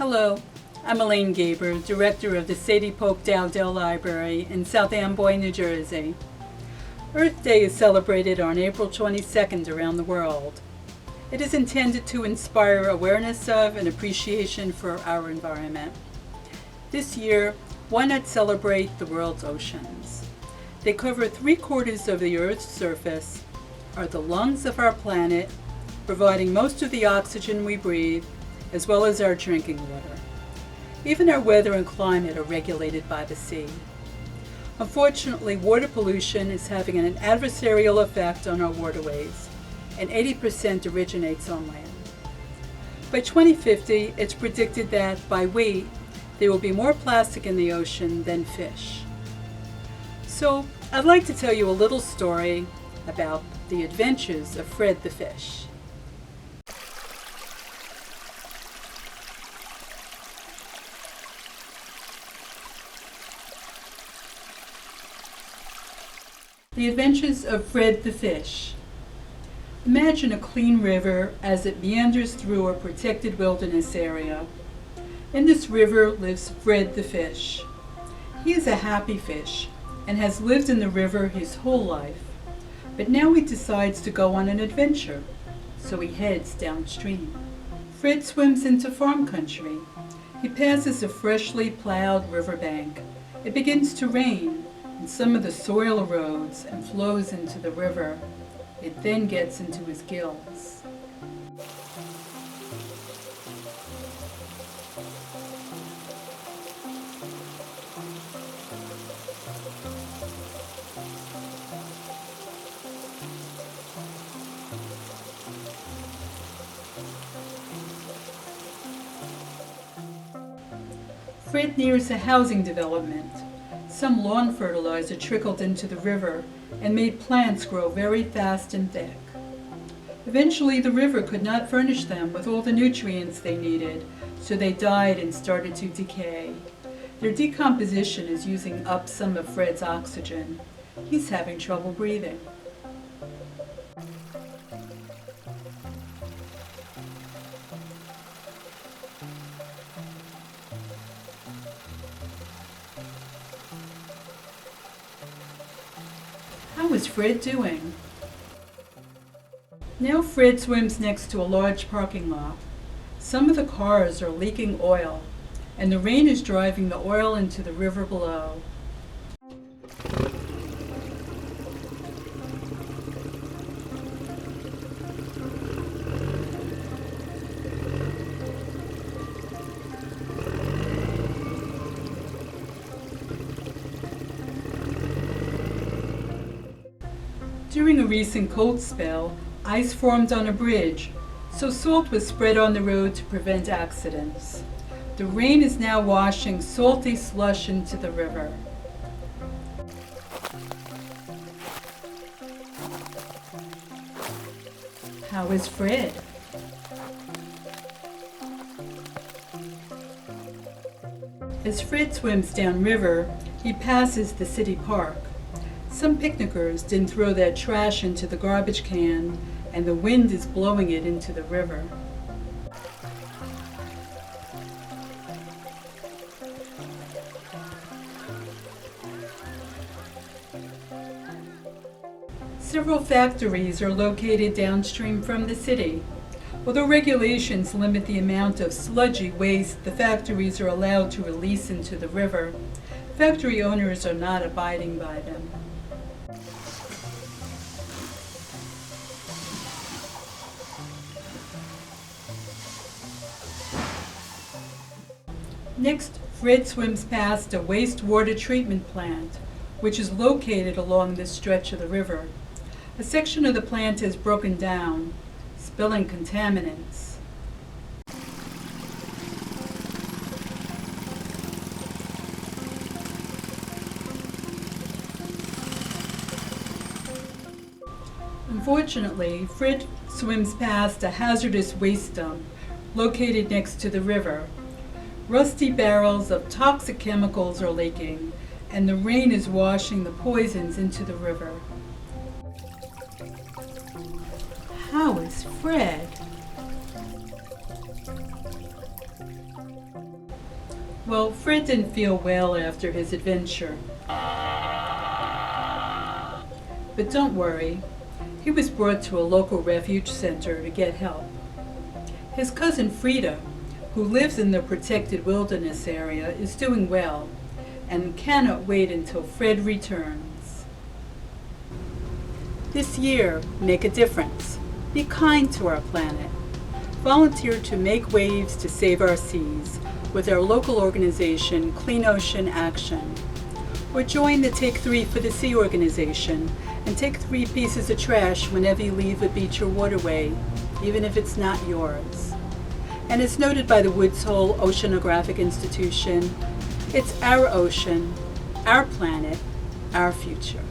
Hello, I'm Elaine Gaber, Director of the Sadie Polk Dowdell Library in South Amboy, New Jersey. Earth Day is celebrated on April 22nd around the world. It is intended to inspire awareness of and appreciation for our environment. This year, why not celebrate the world's oceans? They cover 3/4 of the Earth's surface, are the lungs of our planet, providing most of the oxygen we breathe, as well as our drinking water. Even our weather and climate are regulated by the sea. Unfortunately, water pollution is having an adversarial effect on our waterways, and 80% originates on land. By 2050, it's predicted that, by weight, there will be more plastic in the ocean than fish. So, I'd like to tell you a little story about the adventures of Fred the fish. The Adventures of Fred the Fish. Imagine a clean river as it meanders through a protected wilderness area. In this river lives Fred the fish. He is a happy fish and has lived in the river his whole life. But now he decides to go on an adventure, so he heads downstream. Fred swims into farm country. He passes a freshly plowed riverbank. It begins to rain, and some of the soil erodes and flows into the river. It then gets into his gills. Fred nears a housing development. Some lawn fertilizer trickled into the river and made plants grow very fast and thick. Eventually, the river could not furnish them with all the nutrients they needed, so they died and started to decay. Their decomposition is using up some of Fred's oxygen. He's having trouble breathing. How is Fred doing? Now Fred swims next to a large parking lot. Some of the cars are leaking oil, and the rain is driving the oil into the river below. During a recent cold spell, ice formed on a bridge, so salt was spread on the road to prevent accidents. The rain is now washing salty slush into the river. How is Fred? As Fred swims downriver, he passes the city park. Some picnickers didn't throw their trash into the garbage can, and the wind is blowing it into the river. Several factories are located downstream from the city. Although regulations limit the amount of sludgy waste the factories are allowed to release into the river, factory owners are not abiding by them. Next, Fred swims past a wastewater treatment plant, which is located along this stretch of the river. A section of the plant has broken down, spilling contaminants. Unfortunately, Fred swims past a hazardous waste dump located next to the river. Rusty barrels of toxic chemicals are leaking, and the rain is washing the poisons into the river. How is Fred? Well, Fred didn't feel well after his adventure. But don't worry, he was brought to a local refuge center to get help. His cousin Frida, who lives in the protected wilderness area, is doing well and cannot wait until Fred returns. This year, make a difference. Be kind to our planet. Volunteer to make waves to save our seas with our local organization, Clean Ocean Action. Or join the Take 3 for the Sea organization and take 3 pieces of trash whenever you leave a beach or waterway, even if it's not yours. And as noted by the Woods Hole Oceanographic Institution, it's our ocean, our planet, our future.